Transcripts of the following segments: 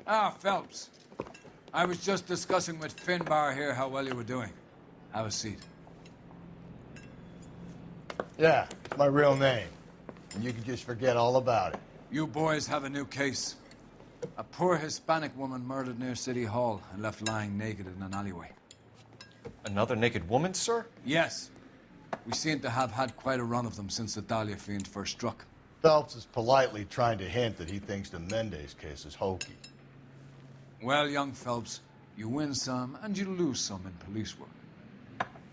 Ah, Phelps. I was just discussing with Finbar here how well you were doing. Have a seat. Yeah, it's my real name. And you can just forget all about it. You boys have a new case. A poor Hispanic woman murdered near City Hall and left lying naked in an alleyway. Another naked woman, sir? Yes. We seem to have had quite a run of them since the Dahlia fiend first struck. Phelps is politely trying to hint that he thinks the Mendez case is hokey. Well, young Phelps, you win some and you lose some in police work.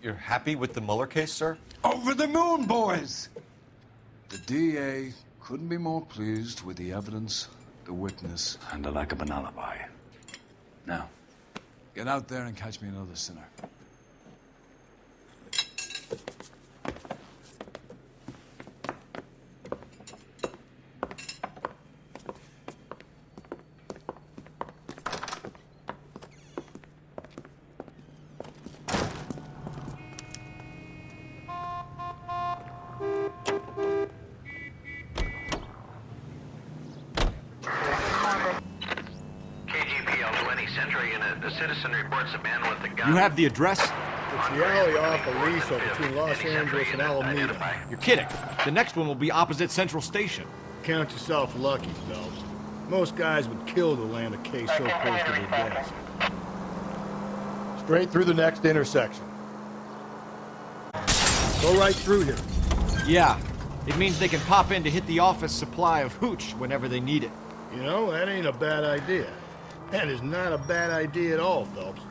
You're happy with the Mueller case, sir? Over the moon, boys! The DA couldn't be more pleased with the evidence, the witness, and the lack of an alibi. Now, get out there and catch me another sinner. You have the address? It's the alley off Aliso between Los Angeles and Alameda. You're kidding. The next one will be opposite Central Station. Count yourself lucky, Phelps. Most guys would kill to land a case so close to their desk. Straight through the next intersection. Go right through here. Yeah. It means they can pop in to hit the office supply of hooch whenever they need it. You know, that ain't a bad idea. That is not a bad idea at all, Phelps.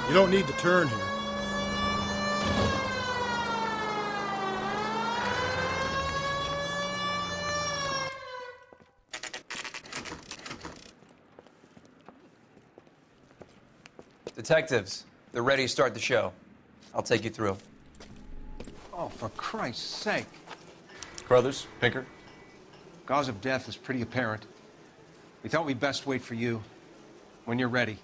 You don't need to turn here. Detectives, they're ready to start the show. I'll take you through. Oh, for Christ's sake. Brothers, Pinker? Cause of death is pretty apparent. We thought we'd best wait for you. When you're ready.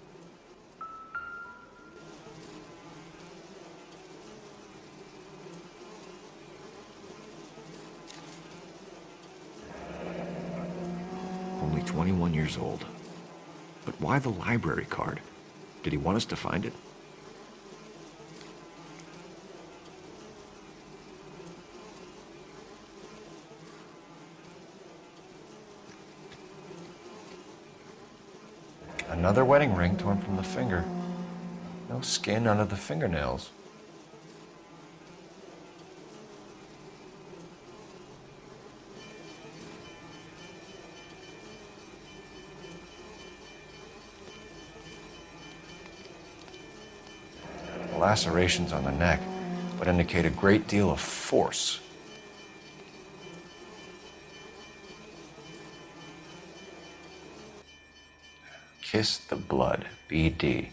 Only 21 years old. But why the library card? Did he want us to find it? Another wedding ring torn from the finger. No skin under the fingernails. Lacerations on the neck would indicate a great deal of force. Kiss the blood, BD.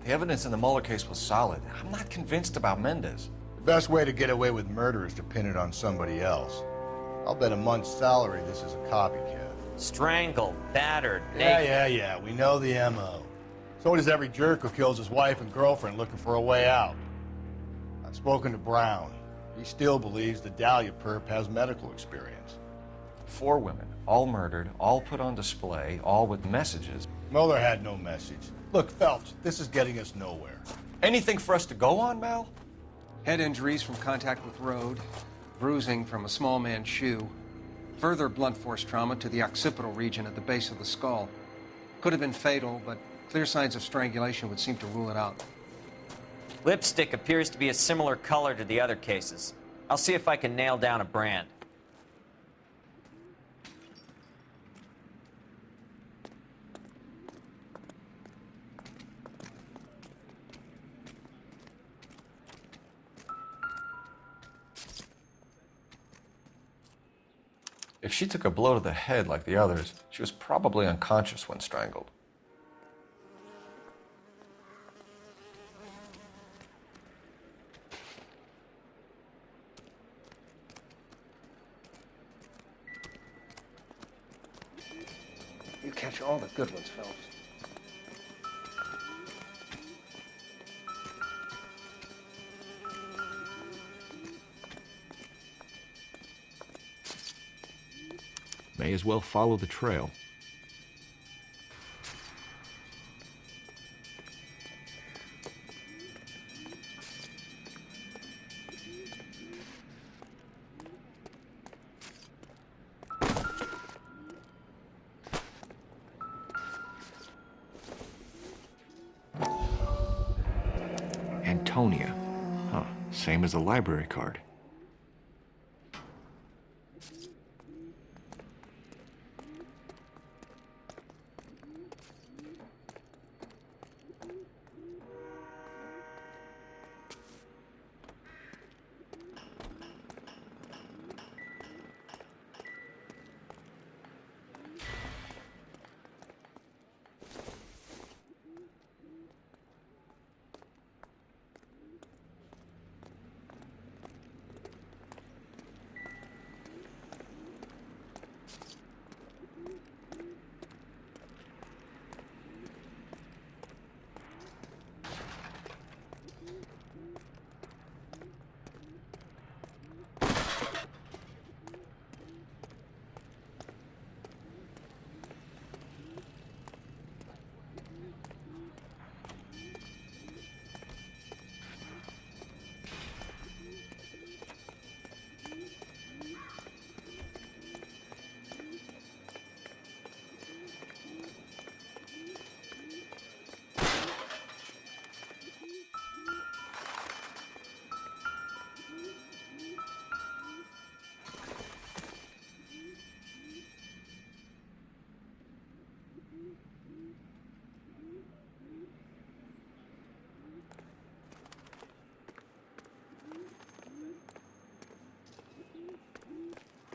The evidence in the Mueller case was solid. I'm not convinced about Mendez. The best way to get away with murder is to pin it on somebody else. I'll bet a month's salary this is a copycat. Strangled, battered, naked. Yeah. We know the M.O. So does every jerk who kills his wife and girlfriend looking for a way out. I've spoken to Brown. He still believes the Dahlia perp has medical experience. 4 women, all murdered, all put on display, all with messages. Mueller had no message. Look, Phelps, this is getting us nowhere. Anything for us to go on, Mal? Head injuries from contact with road, bruising from a small man's shoe, further blunt force trauma to the occipital region at the base of the skull. Could have been fatal, but clear signs of strangulation would seem to rule it out. Lipstick appears to be a similar color to the other cases. I'll see if I can nail down a brand. If she took a blow to the head like the others, she was probably unconscious when strangled. You catch all the good ones, Phelps. May as well follow the trail. Antonia. Huh, same as the library card.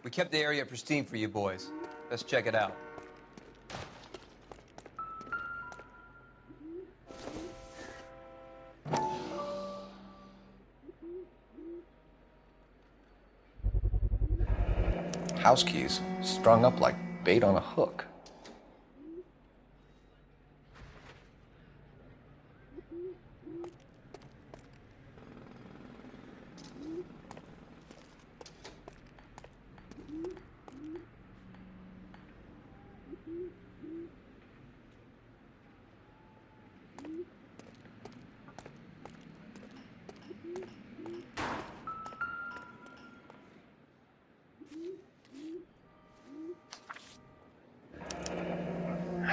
We kept the area pristine for you boys. Let's check it out. House keys, strung up like bait on a hook.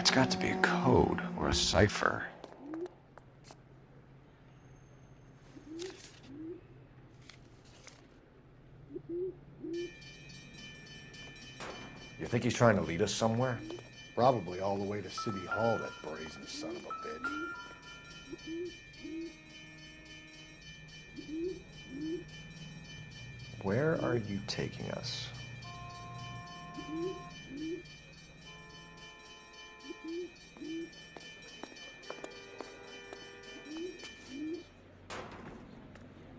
That's got to be a code or a cipher. You think he's trying to lead us somewhere? Probably all the way to City Hall, that brazen son of a bitch. Where are you taking us?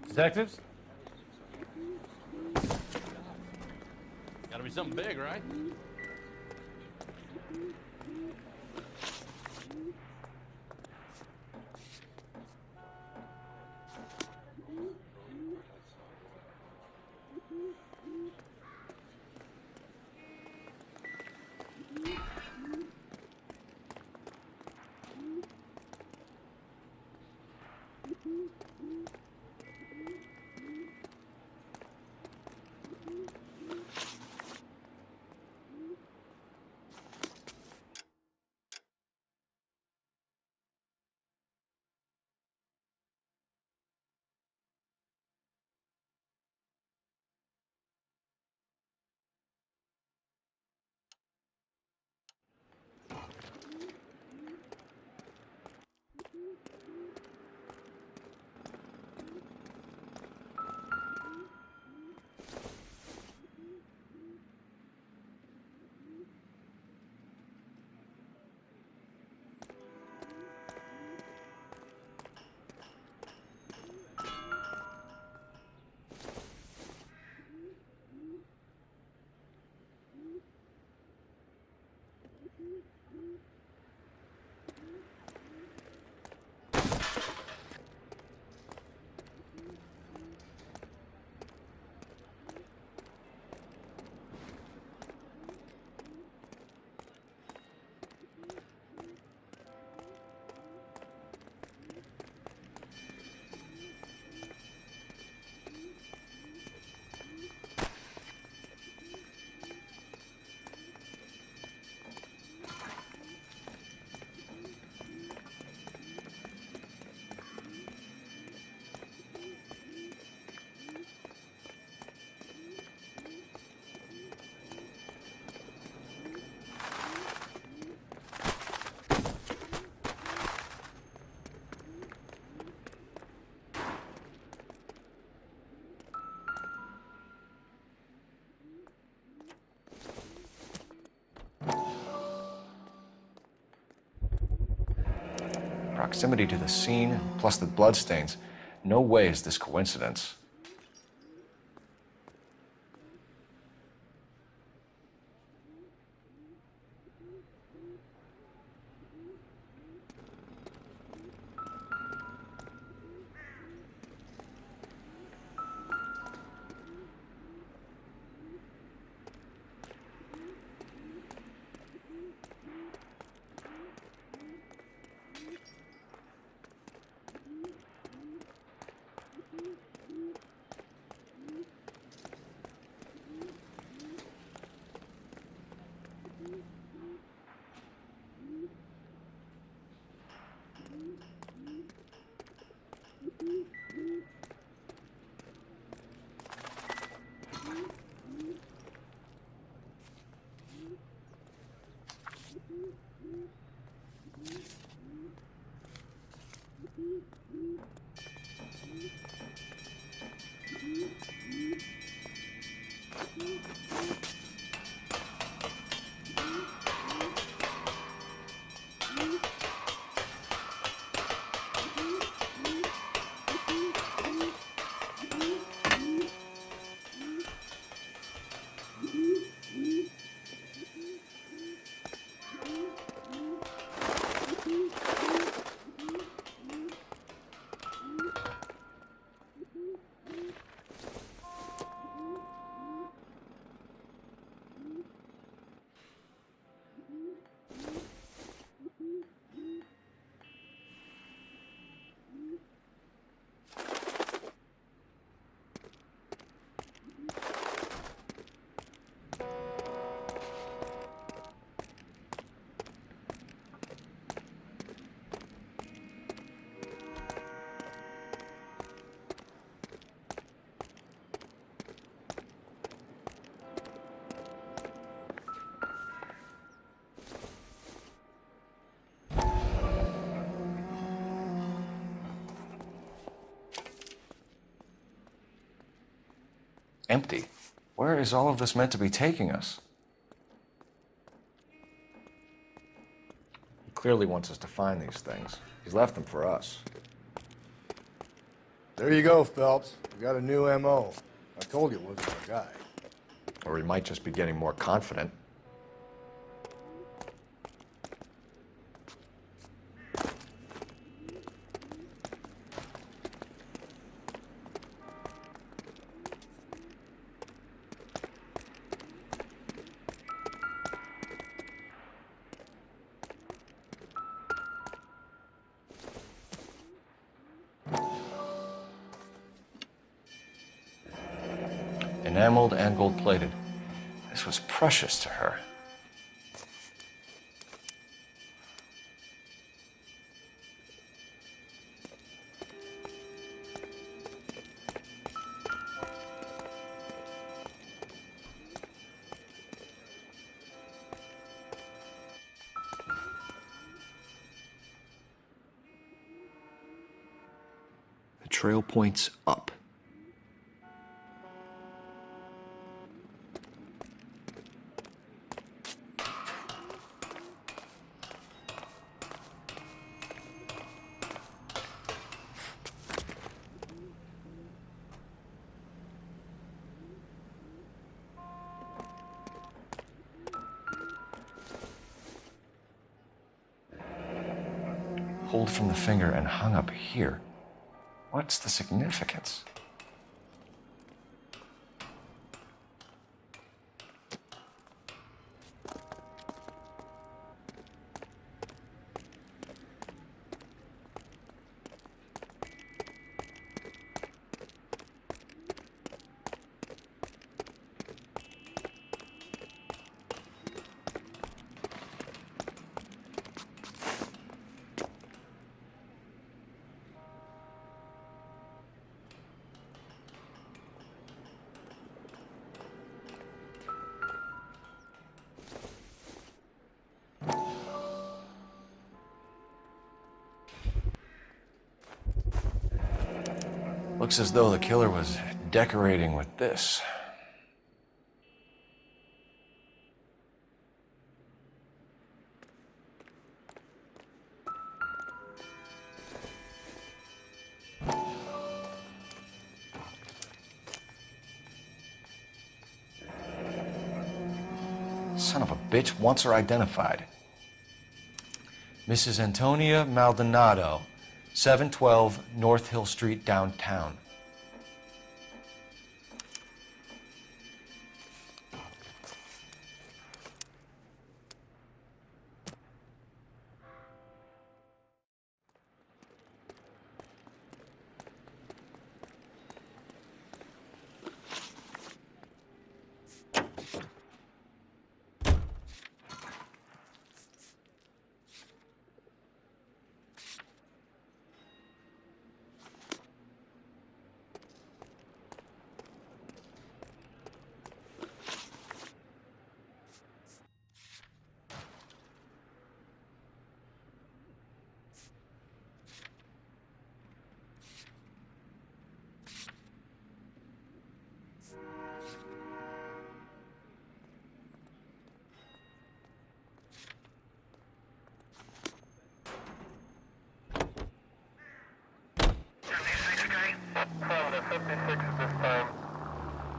Detectives? Gotta be something big, right? Proximity to the scene, plus the bloodstains. No way is this coincidence. Empty. Where is all of this meant to be taking us? He clearly wants us to find these things. He's left them for us. There you go, Phelps. We got a new M.O. I told you it wasn't our guy. Or he might just be getting more confident. Enameled and gold-plated. This was precious to her. The trail points up. Pulled from the finger and hung up here. What's the significance? Looks as though the killer was decorating with this. bitch wants her identified. Mrs. Antonia Maldonado, 712 North Hill Street, downtown.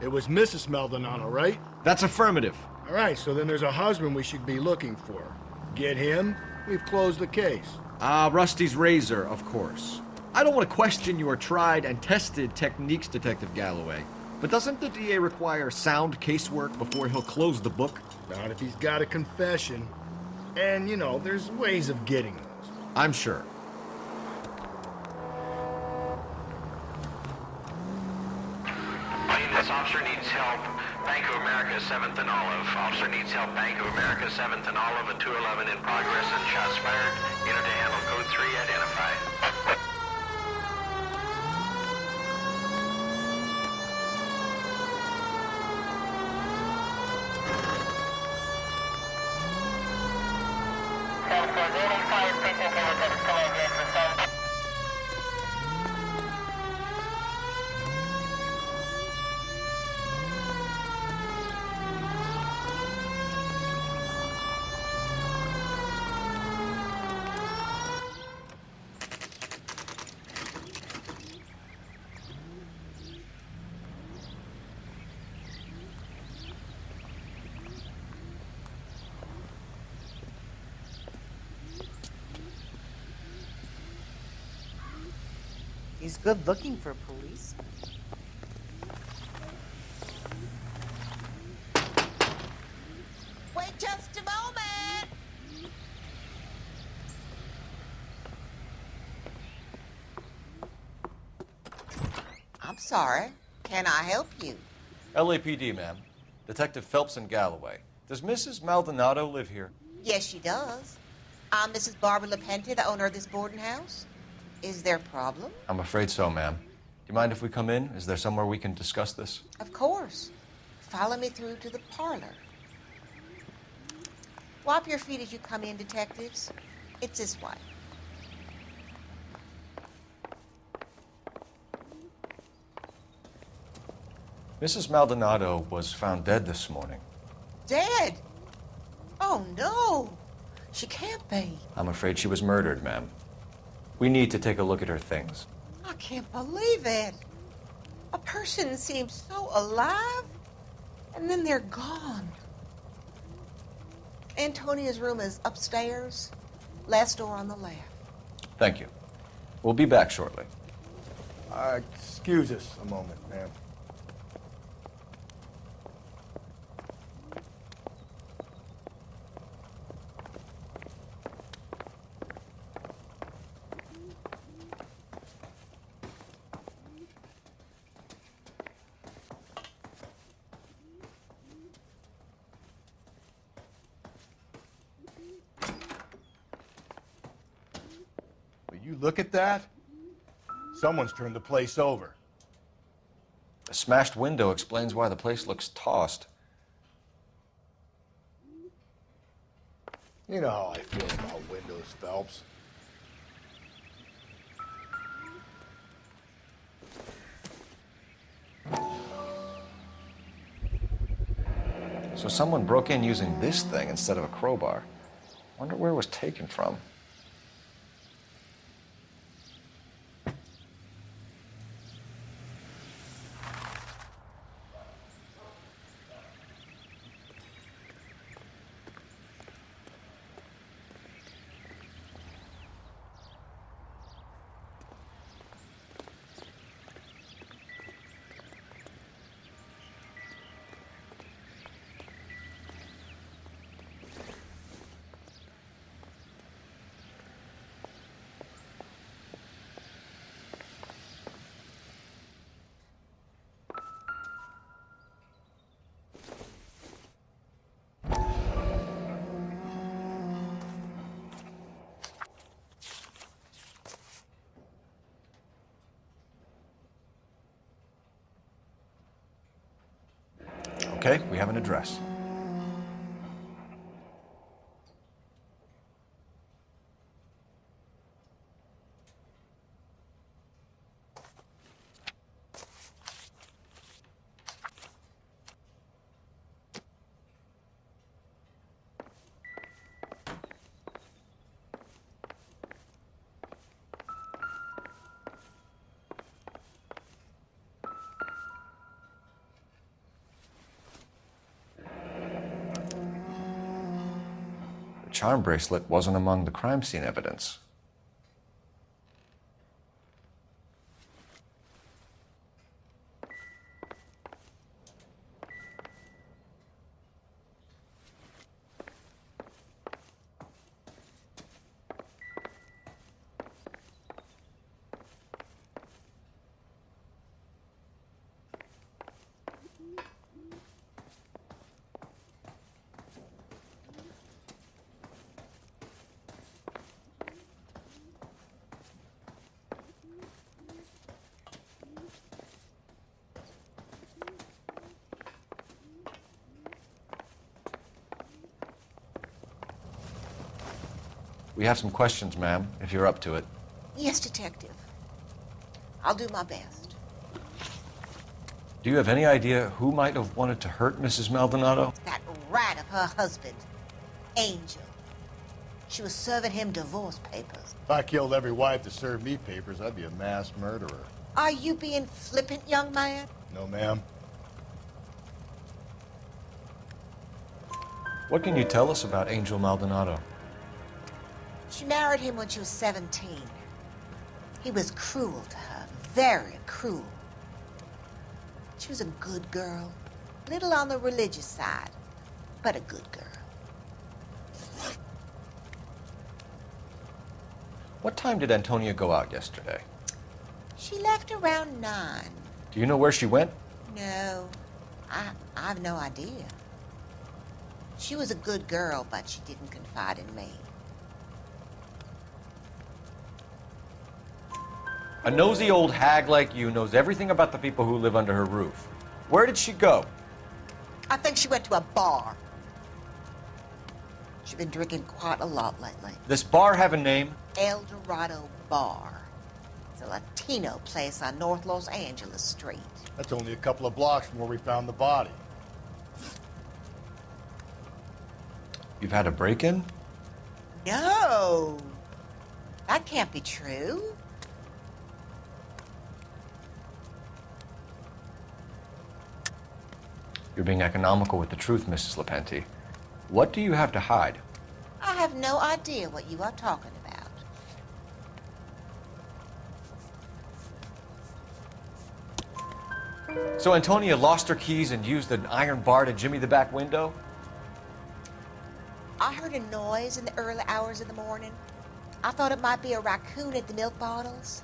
It was Mrs. Maldonado, right? That's affirmative. All right, so then there's a husband we should be looking for. Get him, we've closed the case. Rusty's razor, of course. I don't want to question your tried and tested techniques, Detective Galloway. But doesn't the DA require sound casework before he'll close the book? Not if he's got a confession. And, you know, there's ways of getting those. I'm sure. This officer needs help. Bank of America, 7th and Olive. Officer needs help. Bank of America, 7th and Olive, and 211 in progress and shots fired. Unit to handle code 3 identified. He's good looking for police. Wait just a moment! I'm sorry. Can I help you? LAPD, ma'am. Detective Phelps and Galloway. Does Mrs. Maldonado live here? Yes, she does. I'm Mrs. Barbara LaPente, the owner of this boarding house. Is there a problem? I'm afraid so, ma'am. Do you mind if we come in? Is there somewhere we can discuss this? Of course. Follow me through to the parlor. Wipe your feet as you come in, detectives. It's this way. Mrs. Maldonado was found dead this morning. Dead? Oh, no. She can't be. I'm afraid she was murdered, ma'am. We need to take a look at her things. I can't believe it. A person seems so alive, and then they're gone. Antonia's room is upstairs, last door on the left. Thank you. We'll be back shortly. Excuse us a moment, ma'am. You look at that? Someone's turned the place over. A smashed window explains why the place looks tossed. You know how I feel about windows, Phelps. So someone broke in using this thing instead of a crowbar. Wonder where it was taken from. Okay, we have an address. The charm bracelet wasn't among the crime scene evidence. We have some questions, ma'am, if you're up to it. Yes, Detective. I'll do my best. Do you have any idea who might have wanted to hurt Mrs. Maldonado? That rat of her husband, Angel. She was serving him divorce papers. If I killed every wife that served me papers, I'd be a mass murderer. Are you being flippant, young man? No, ma'am. What can you tell us about Angel Maldonado? She married him when she was 17. He was cruel to her, very cruel. She was a good girl, little on the religious side, but a good girl. What time did Antonia go out yesterday? She left around 9. Do you know where she went? No, I've no idea. She was a good girl, but she didn't confide in me. A nosy old hag like you knows everything about the people who live under her roof. Where did she go? I think she went to a bar. She's been drinking quite a lot lately. This bar have a name? El Dorado Bar. It's a Latino place on North Los Angeles Street. That's only a couple of blocks from where we found the body. You've had a break-in? No! That can't be true. You're being economical with the truth, Mrs. Lepenti. What do you have to hide? I have no idea what you are talking about. So Antonia lost her keys and used an iron bar to jimmy the back window? I heard a noise in the early hours of the morning. I thought it might be a raccoon at the milk bottles.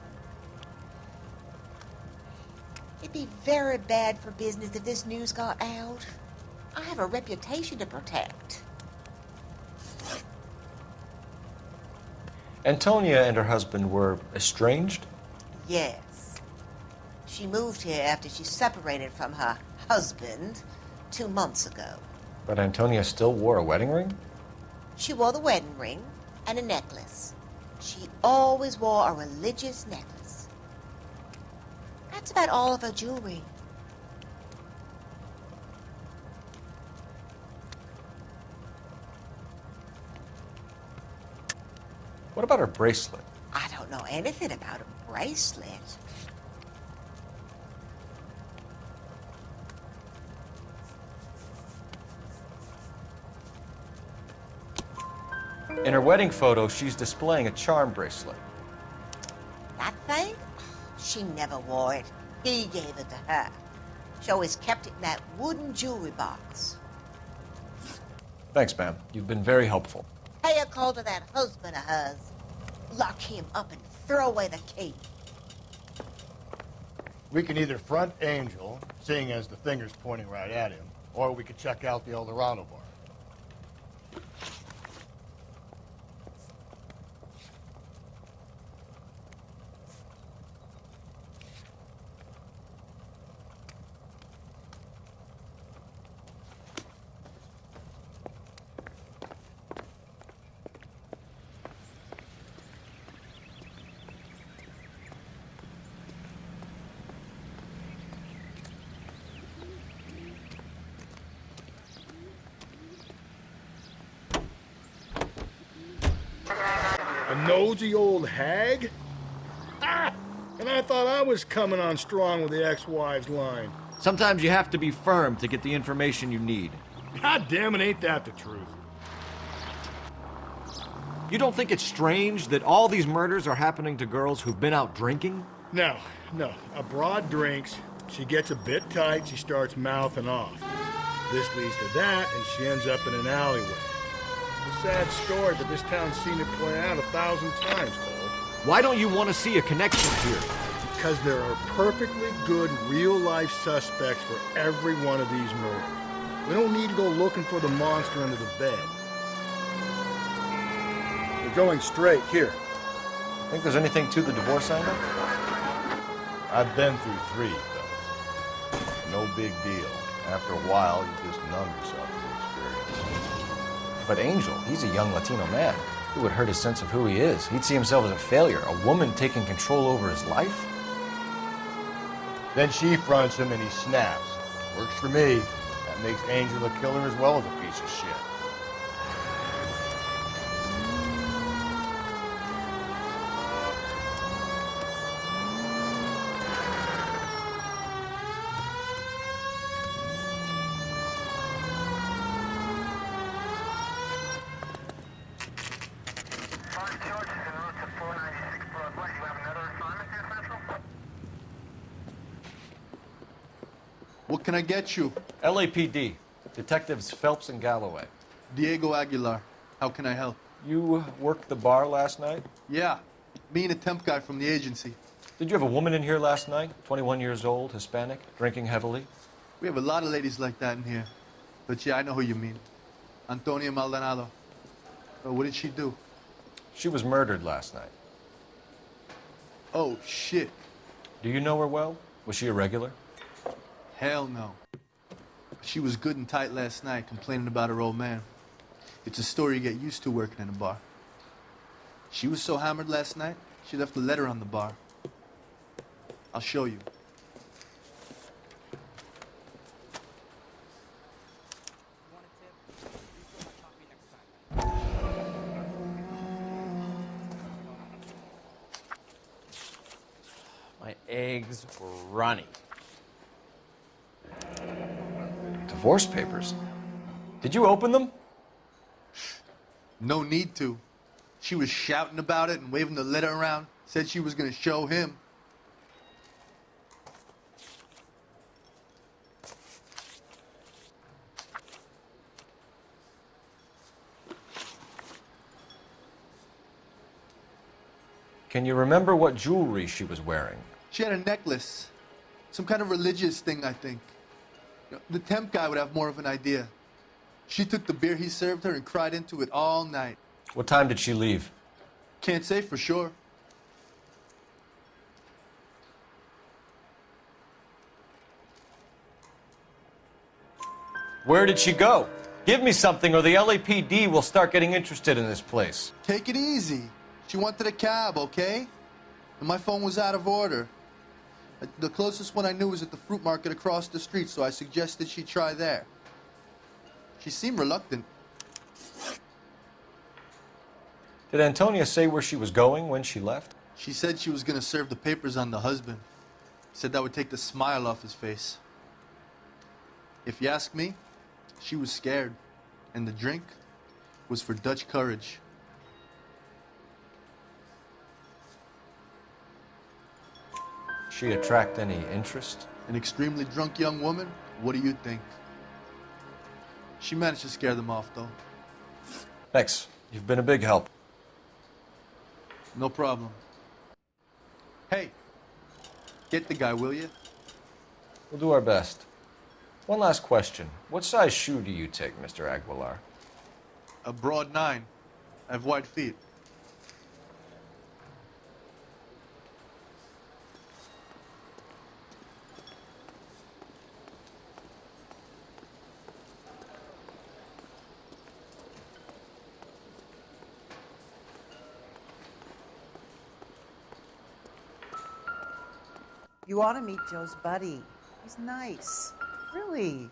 It'd be very bad for business if this news got out. I have a reputation to protect. Antonia and her husband were estranged? Yes. She moved here after she separated from her husband 2 months ago. But Antonia still wore a wedding ring? She wore the wedding ring and a necklace. She always wore a religious necklace. That's about all of her jewelry. What about her bracelet? I don't know anything about a bracelet. In her wedding photo, she's displaying a charm bracelet. That thing? She never wore it. He gave it to her. She always kept it in that wooden jewelry box. Thanks, ma'am. You've been very helpful. Pay a call to that husband of hers. Lock him up and throw away the key. We can either front Angel, seeing as the finger's pointing right at him, or we could check out the El Dorado bar. A nosy old hag? Ah! And I thought I was coming on strong with the ex-wives line. Sometimes you have to be firm to get the information you need. God damn it, ain't that the truth? You don't think it's strange that all these murders are happening to girls who've been out drinking? No. A broad drinks, she gets a bit tight, she starts mouthing off. This leads to that, and she ends up in an alleyway. It's a sad story, but this town's seen it play out 1,000 times, Cole. Why don't you want to see a connection here? Because there are perfectly good real-life suspects for every one of these murders. We don't need to go looking for the monster under the bed. We're going straight here. Think there's anything to the divorce angle? I've been through 3, fellas. No big deal. After a while, you just numb yourself to the experience. But Angel, he's a young Latino man. It would hurt his sense of who he is. He'd see himself as a failure, a woman taking control over his life. Then she fronts him and he snaps. Works for me. That makes Angel a killer as well as a piece of shit. What can I get you? LAPD. Detectives Phelps and Galloway. Diego Aguilar. How can I help? You worked the bar last night? Yeah. Me and a temp guy from the agency. Did you have a woman in here last night? 21 years old, Hispanic, drinking heavily? We have a lot of ladies like that in here. But yeah, I know who you mean. Antonia Maldonado. Oh, what did she do? She was murdered last night. Oh, shit. Do you know her well? Was she a regular? Hell no. She was good and tight last night, complaining about her old man. It's a story you get used to working in a bar. She was so hammered last night, she left a letter on the bar. I'll show you. My eggs were runny. Divorce papers? Did you open them? No need to. She was shouting about it and waving the letter around. Said she was going to show him. Can you remember what jewelry she was wearing? She had a necklace. Some kind of religious thing, I think. The temp guy would have more of an idea. She took the beer he served her and cried into it all night. What time did she leave? Can't say for sure. Where did she go? Give me something or the LAPD will start getting interested in this place. Take it easy. She wanted a cab, okay? And my phone was out of order. The closest one I knew was at the fruit market across the street, so I suggested she try there. She seemed reluctant. Did Antonia say where she was going when she left? She said she was going to serve the papers on the husband. Said that would take the smile off his face. If you ask me, she was scared. And the drink was for Dutch courage. She attract any interest? An extremely drunk young woman? What do you think? She managed to scare them off, though. Thanks. You've been a big help. No problem. Hey, get the guy, will you? We'll do our best. One last question. What size shoe do you take, Mr. Aguilar? A broad 9. I have wide feet. You ought to meet Joe's buddy. He's nice. Really.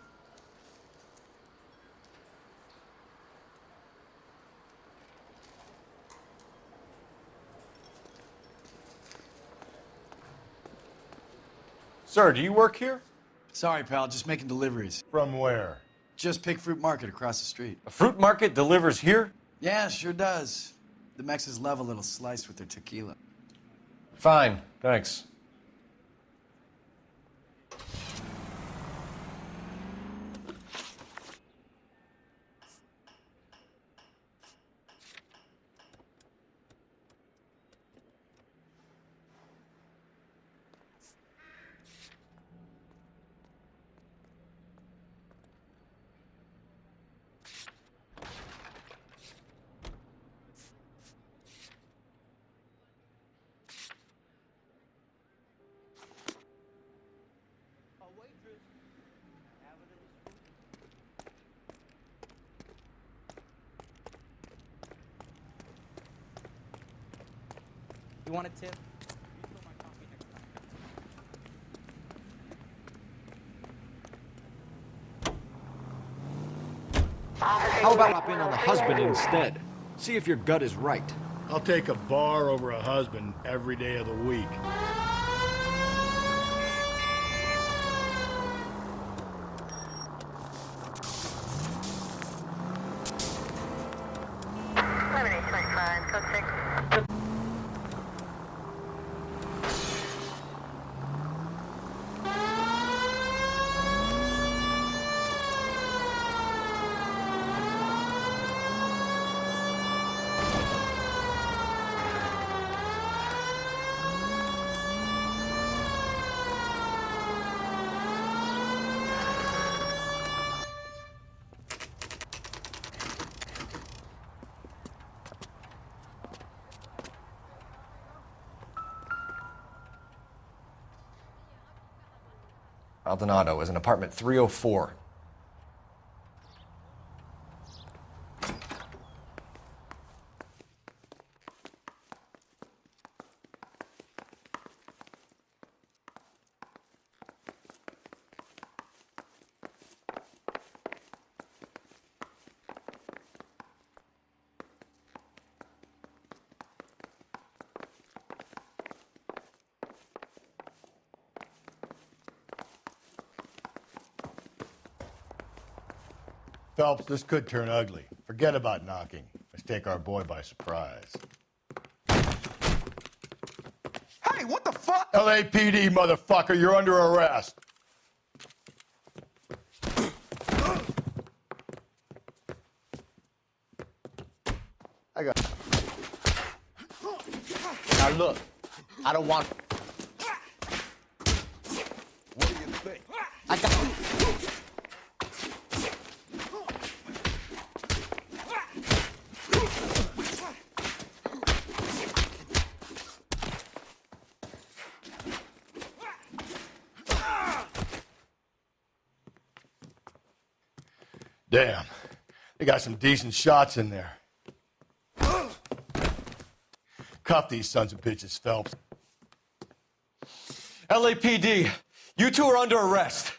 Sir, do you work here? Sorry, pal, just making deliveries. From where? Just Pig Fruit Market across the street. A fruit market delivers here? Yeah, sure does. The Mexes love a little slice with their tequila. Fine, thanks. You want a tip? How about drop in on the husband instead? See if your gut is right. I'll take a bar over a husband every day of the week. Maldonado is in apartment 304. Phelps, this could turn ugly. Forget about knocking. Let's take our boy by surprise. Hey, what the fuck? LAPD, motherfucker, you're under arrest. I got. Now look, I don't want. What do you think? I got. Damn, they got some decent shots in there. Cuff these sons of bitches, Phelps. LAPD, you two are under arrest.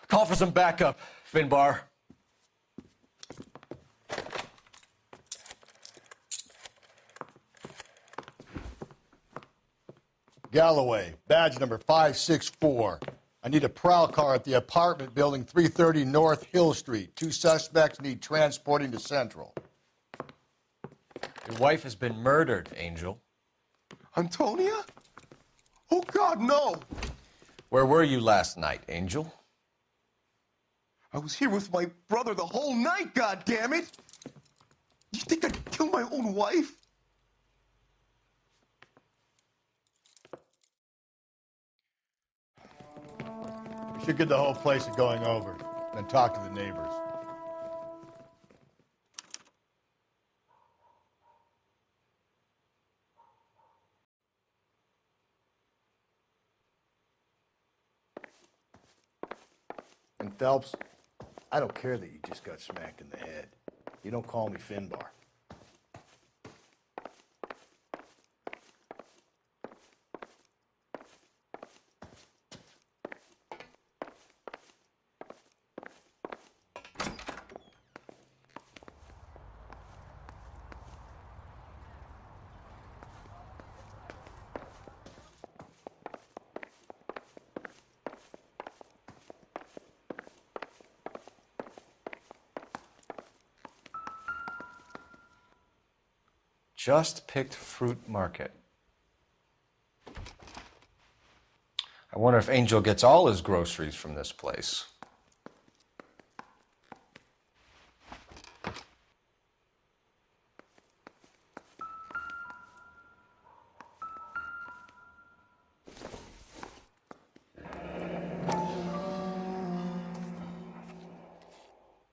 Call for some backup, Finbar. Galloway, badge number 564. I need a prowl car at the apartment building 330 North Hill Street. 2 suspects need transporting to Central. Your wife has been murdered, Angel. Antonia? Oh, God, no! Where were you last night, Angel? I was here with my brother the whole night, goddammit! You think I'd kill my own wife? We should get the whole place going over, then talk to the neighbors. And Phelps, I don't care that you just got smacked in the head. You don't call me Finbar. Just picked fruit market. I wonder if Angel gets all his groceries from this place.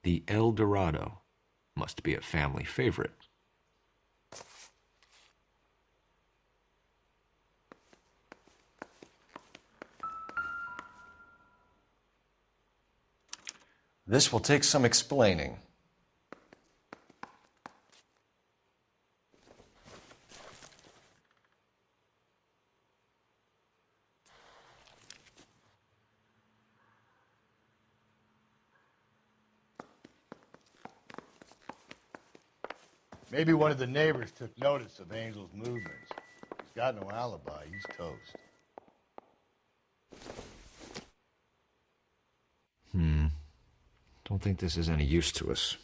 The El Dorado must be a family favorite. This will take some explaining. Maybe one of the neighbors took notice of Angel's movements. He's got no alibi. He's toast. Don't think this is any use to us.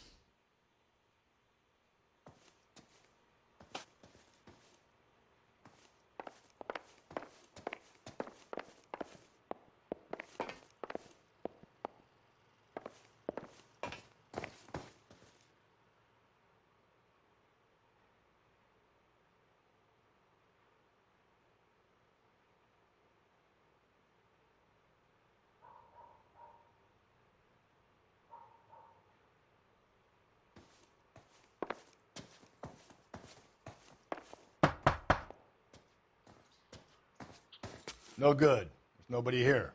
No good. There's nobody here.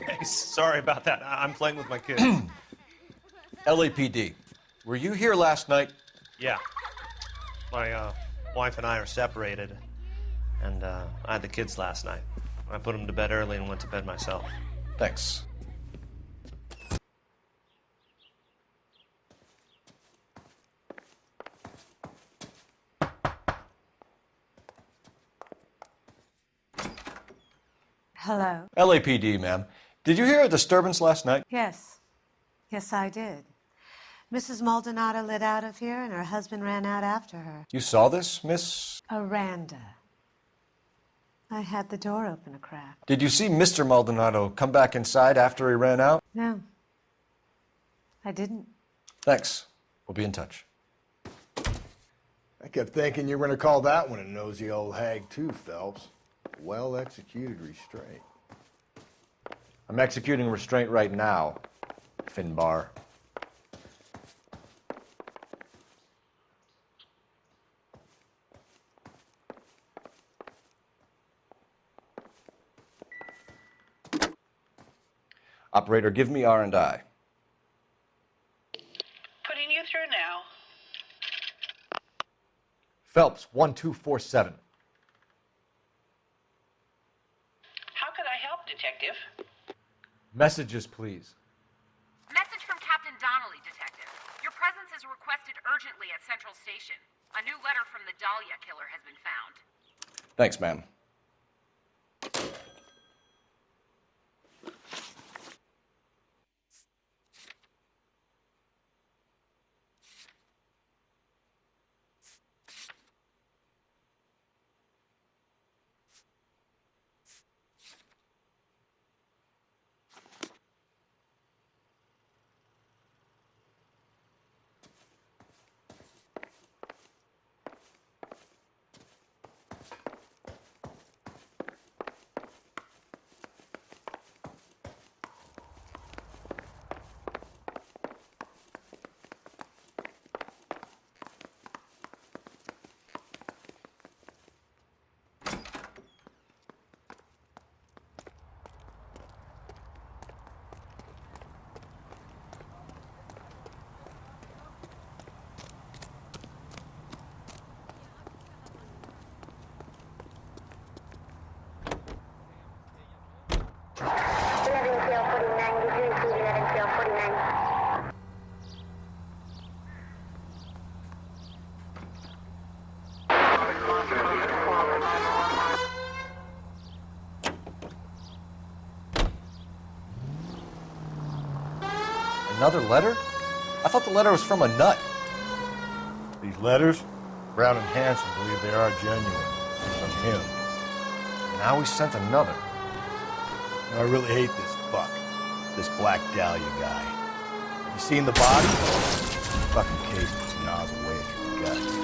Hey, sorry about that. I'm playing with my kids. LAPD, were you here last night? Yeah. My wife and I are separated, and I had the kids last night. I put them to bed early and went to bed myself. Thanks. Hello? LAPD, ma'am. Did you hear a disturbance last night? Yes. Yes, I did. Mrs. Maldonado lit out of here, and her husband ran out after her. You saw this, Miss? Aranda. I had the door open a crack. Did you see Mr. Maldonado come back inside after he ran out? No. I didn't. Thanks. We'll be in touch. I kept thinking you were going to call that one a nosy old hag too, Phelps. Well-executed restraint. I'm executing restraint right now, Finbar. Operator, give me R&I. Putting you through now. Phelps, 1247. How could I help, Detective? Messages, please. Message from Captain Donnelly, Detective. Your presence is requested urgently at Central Station. A new letter from the Dahlia killer has been found. Thanks, ma'am. Another letter? I thought the letter was from a nut. These letters, Brown and Hanson believe they are genuine. From him. Now he sent another. I really hate this fuck. This Black Dahlia guy. Have you seen the body? The fucking case just gnaws away at your guts.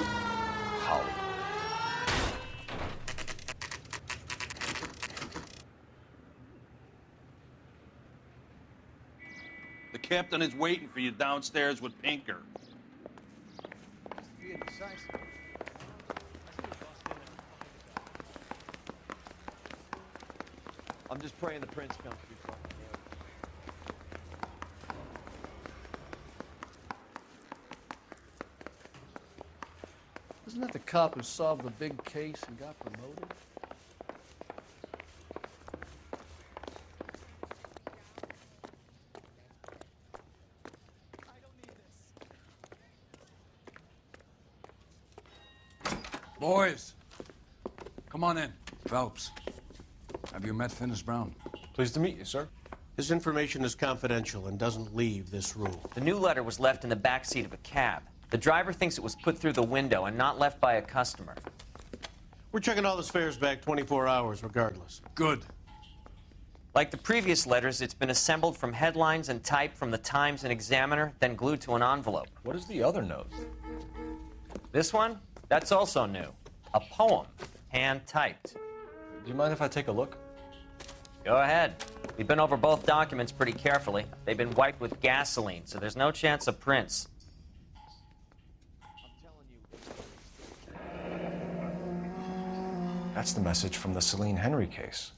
Hollywood. The captain is waiting for you downstairs with Pinker. I'm just praying the prince comes before. Isn't that the cop who solved the big case and got promoted? Boys, come on in. Phelps, have you met Finis Brown? Pleased to meet you, sir. This information is confidential and doesn't leave this room. The new letter was left in the back seat of a cab. The driver thinks it was put through the window and not left by a customer. We're checking all the spares back 24 hours regardless. Good. Like the previous letters, it's been assembled from headlines and typed from the Times and Examiner, then glued to an envelope. What is the other note? This one? That's also new. A poem, hand-typed. Do you mind if I take a look? Go ahead. We've been over both documents pretty carefully. They've been wiped with gasoline, so there's no chance of prints. That's the message from the Celine Henry case.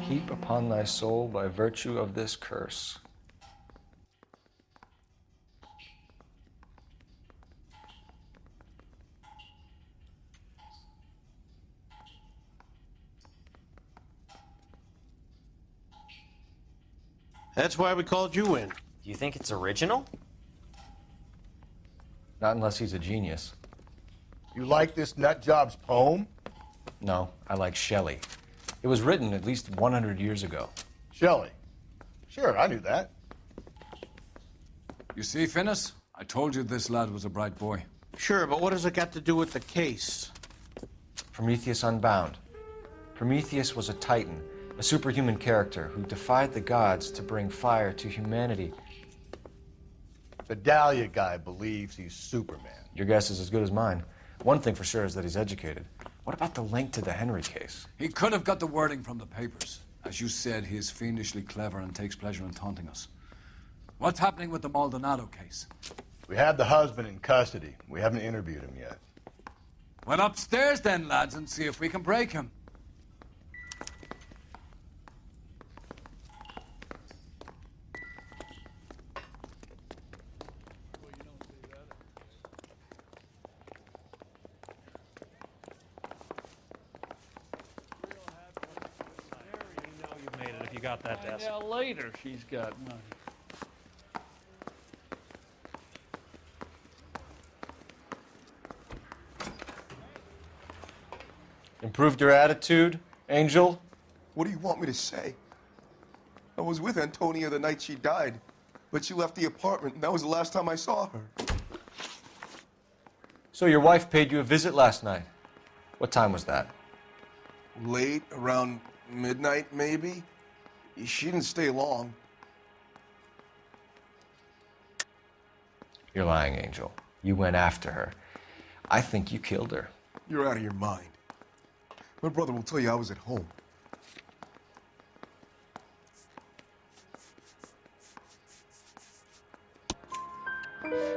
Heap upon thy soul by virtue of this curse. That's why we called you in. Do you think it's original? Not unless he's a genius. You like this nutjob's poem? No, I like Shelley. It was written at least 100 years ago. Shelley? Sure, I knew that. You see, Finis? I told you this lad was a bright boy. Sure, but what has it got to do with the case? Prometheus Unbound. Prometheus was a titan, a superhuman character who defied the gods to bring fire to humanity. The Dahlia guy believes he's Superman. Your guess is as good as mine. One thing for sure is that he's educated. What about the link to the Henry case? He could have got the wording from the papers. As you said, he is fiendishly clever and takes pleasure in taunting us. What's happening with the Maldonado case? We have the husband in custody. We haven't interviewed him yet. Well, upstairs then, lads, and see if we can break him. Got that desk. Yeah, later she's got money. Improved your attitude, Angel? What do you want me to say? I was with Antonia the night she died, but she left the apartment, and that was the last time I saw her. So your wife paid you a visit last night. What time was that? Late, around midnight, maybe? She didn't stay long. You're lying, Angel. You went after her. I think you killed her. You're out of your mind. My brother will tell you I was at home.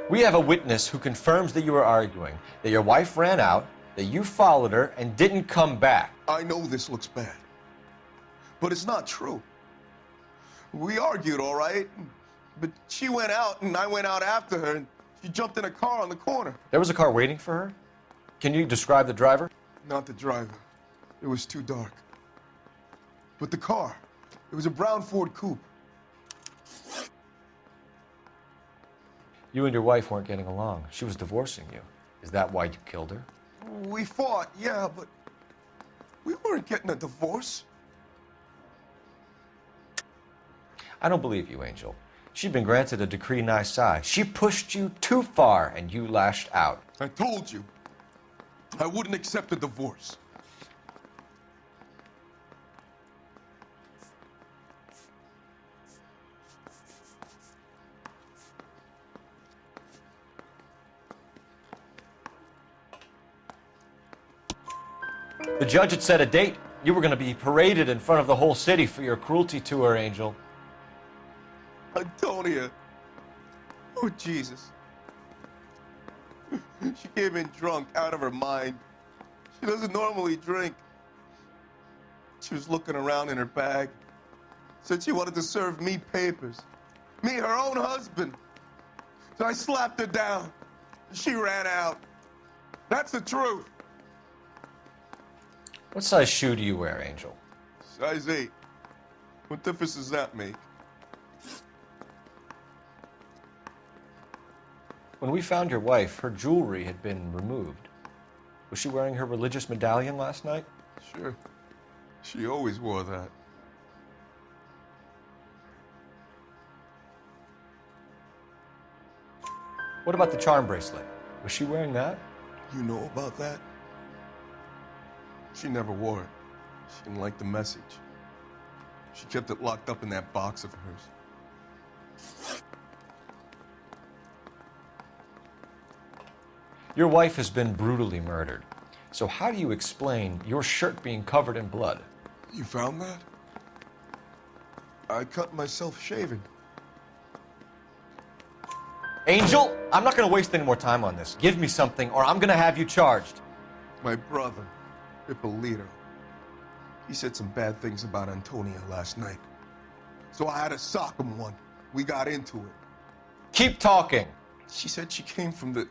We have a witness who confirms that you were arguing, that your wife ran out, that you followed her, and didn't come back. I know this looks bad, but it's not true. We argued, all right, but she went out and I went out after her and she jumped in a car on the corner. There was a car waiting for her? Can you describe the driver? Not the driver. It was too dark. But the car, it was a brown Ford coupe. You and your wife weren't getting along. She was divorcing you. Is that why you killed her? We fought, yeah, but we weren't getting a divorce. I don't believe you, Angel. She'd been granted a decree nisi. She pushed you too far, and you lashed out. I told you, I wouldn't accept a divorce. The judge had set a date. You were going to be paraded in front of the whole city for your cruelty to her, Angel. Antonia. Oh, Jesus. She came in drunk, out of her mind. She doesn't normally drink. She was looking around in her bag. Said she wanted to serve me papers. Me, her own husband. So I slapped her down. She ran out. That's the truth. What size shoe do you wear, Angel? Size 8. What difference does that make? When we found your wife, her jewelry had been removed. Was she wearing her religious medallion last night? Sure. She always wore that. What about the charm bracelet? Was she wearing that? You know about that? She never wore it. She didn't like the message. She kept it locked up in that box of hers. Your wife has been brutally murdered. So how do you explain your shirt being covered in blood? You found that? I cut myself shaving. Angel, I'm not going to waste any more time on this. Give me something or I'm going to have you charged. My brother, Ippolito, he said some bad things about Antonia last night. So I had to sock him one. We got into it. Keep talking. She said she came from the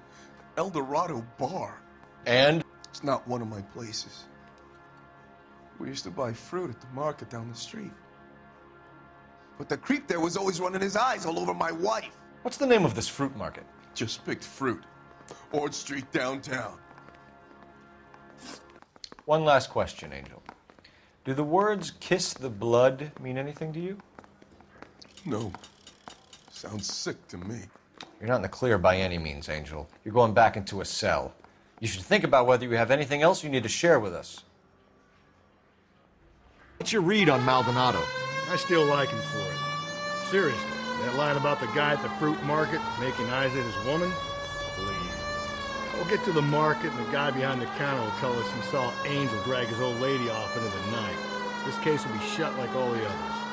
El Dorado bar. And? It's not one of my places. We used to buy fruit at the market down the street. But the creep there was always running his eyes all over my wife. What's the name of this fruit market? Just picked fruit. Ord Street downtown. One last question, Angel. Do the words kiss the blood mean anything to you? No. Sounds sick to me. You're not in the clear by any means, Angel. You're going back into a cell. You should think about whether you have anything else you need to share with us. What's your read on Maldonado? I still like him for it. Seriously, that line about the guy at the fruit market making eyes at his woman? Please. We'll get to the market and the guy behind the counter will tell us he saw Angel drag his old lady off into the night. This case will be shut like all the others.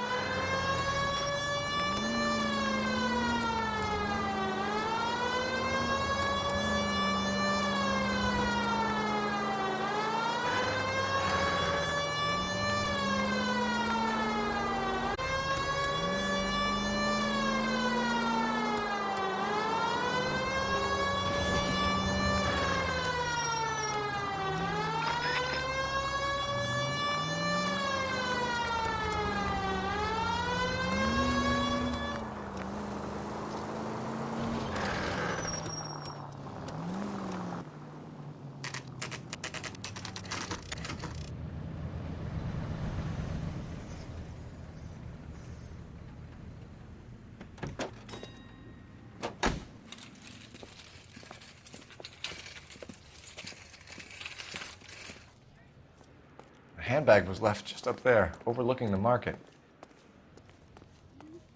The handbag was left just up there, overlooking the market.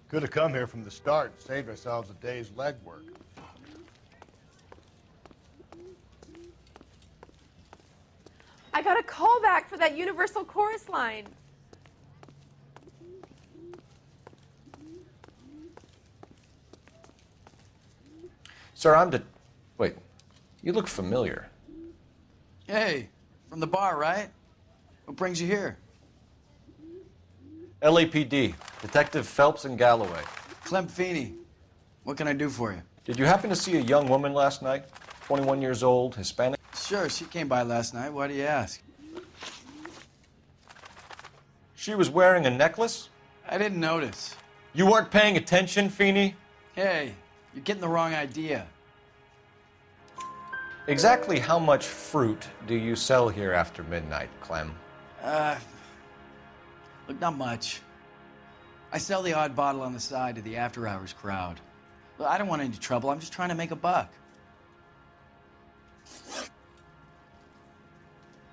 Could have come here from the start and saved ourselves a day's legwork. I got a call back for that Universal Chorus line. Sir, Wait, you look familiar. Hey, from the bar, right? What brings you here? LAPD, Detective Phelps and Galloway. Clem Feeney. What can I do for you? Did you happen to see a young woman last night? 21 years old, Hispanic? Sure, she came by last night. Why do you ask? She was wearing a necklace? I didn't notice. You weren't paying attention, Feeney? Hey, you're getting the wrong idea. Exactly how much fruit do you sell here after midnight, Clem? Look, not much. I sell the odd bottle on the side to the after-hours crowd. Look, I don't want any trouble. I'm just trying to make a buck.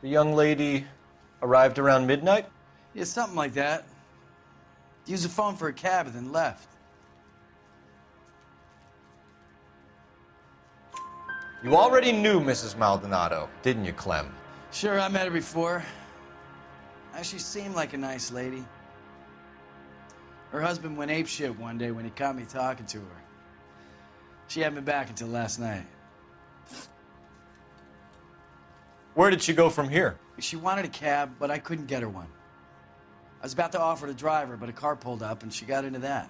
The young lady arrived around midnight? Yeah, something like that. Used the phone for a cab and then left. You already knew Mrs. Maldonado, didn't you, Clem? Sure, I met her before. She seemed like a nice lady. Her husband went apeshit one day when he caught me talking to her. She hadn't been back until last night. Where did she go from here? She wanted a cab, but I couldn't get her one. I was about to offer to drive her, but a car pulled up and she got into that.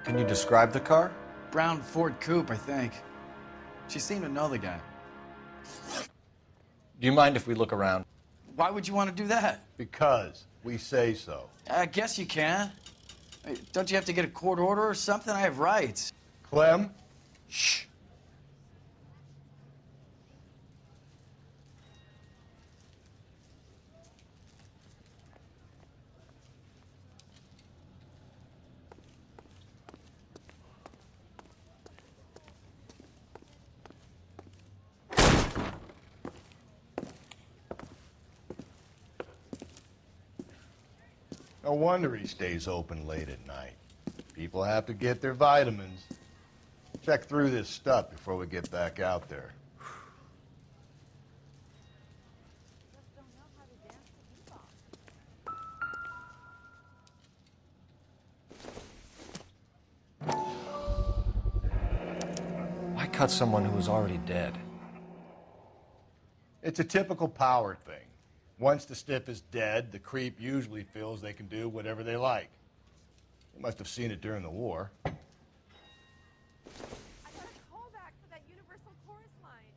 Can you describe the car? Brown Ford Coupe, I think. She seemed to know the guy. Do you mind if we look around? Why would you want to do that? Because we say so. I guess you can. Don't you have to get a court order or something? I have rights. Clem? Shh. No wonder he stays open late at night. People have to get their vitamins. Check through this stuff before we get back out there. Why cut someone who was already dead? It's a typical power thing. Once the stiff is dead, the creep usually feels they can do whatever they like. You must have seen it during the war. I got a call back for that Universal Chorus line.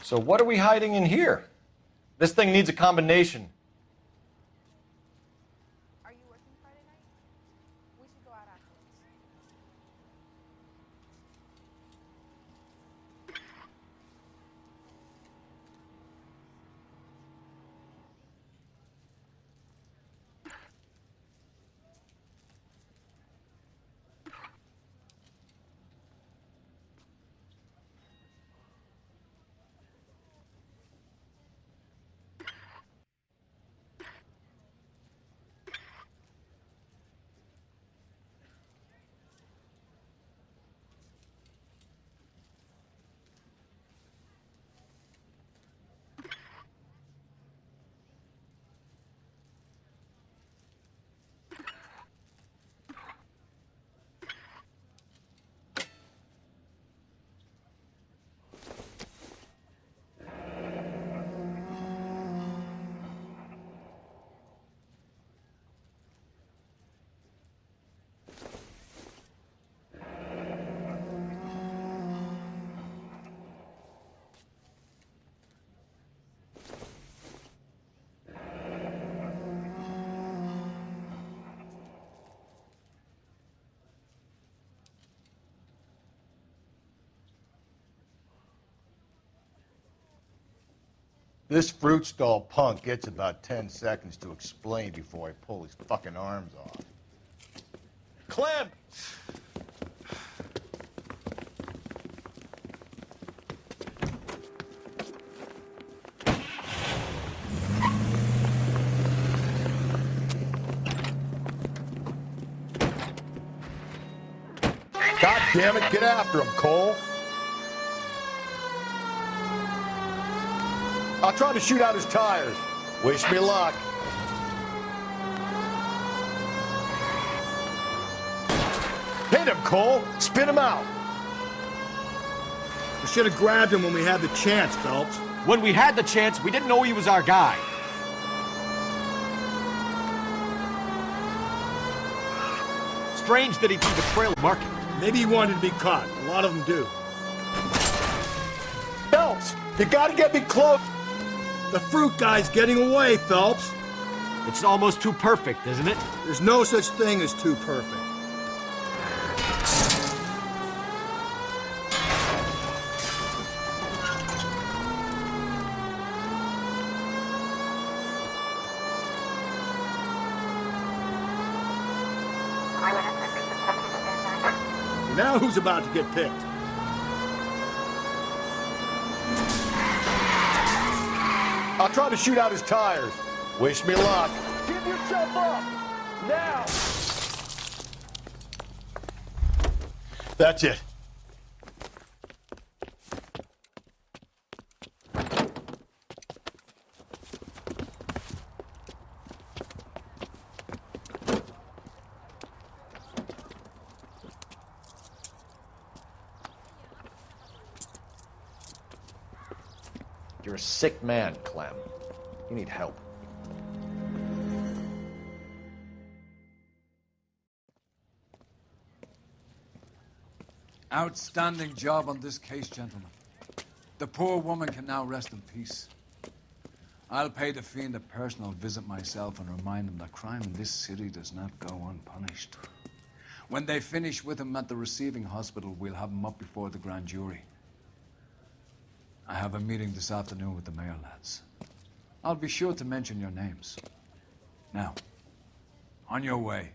So what are we hiding in here? This thing needs a combination. Are you working Friday night? We should go out afterwards. This fruit stall punk gets about 10 seconds to explain before I pull his fucking arms off. Clem! God damn it, get after him, Cole! I'll try to shoot out his tires. Wish me luck. Hit him, Cole. Spin him out. We should have grabbed him when we had the chance, Phelps. When we had the chance, we didn't know he was our guy. Strange that he'd be the trail market. Maybe he wanted to be caught. A lot of them do. Phelps, you gotta get me close. The fruit guy's getting away, Phelps. It's almost too perfect, isn't it? There's no such thing as too perfect. Now who's about to get picked? I'll try to shoot out his tires. Wish me luck. Give yourself up! Now! That's it. You're a sick man, Clem. You need help. Outstanding job on this case, gentlemen. The poor woman can now rest in peace. I'll pay the fiend a personal visit myself and remind him that crime in this city does not go unpunished. When they finish with him at the receiving hospital, we'll have him up before the grand jury. I have a meeting this afternoon with the mayor lads. I'll be sure to mention your names. Now, on your way.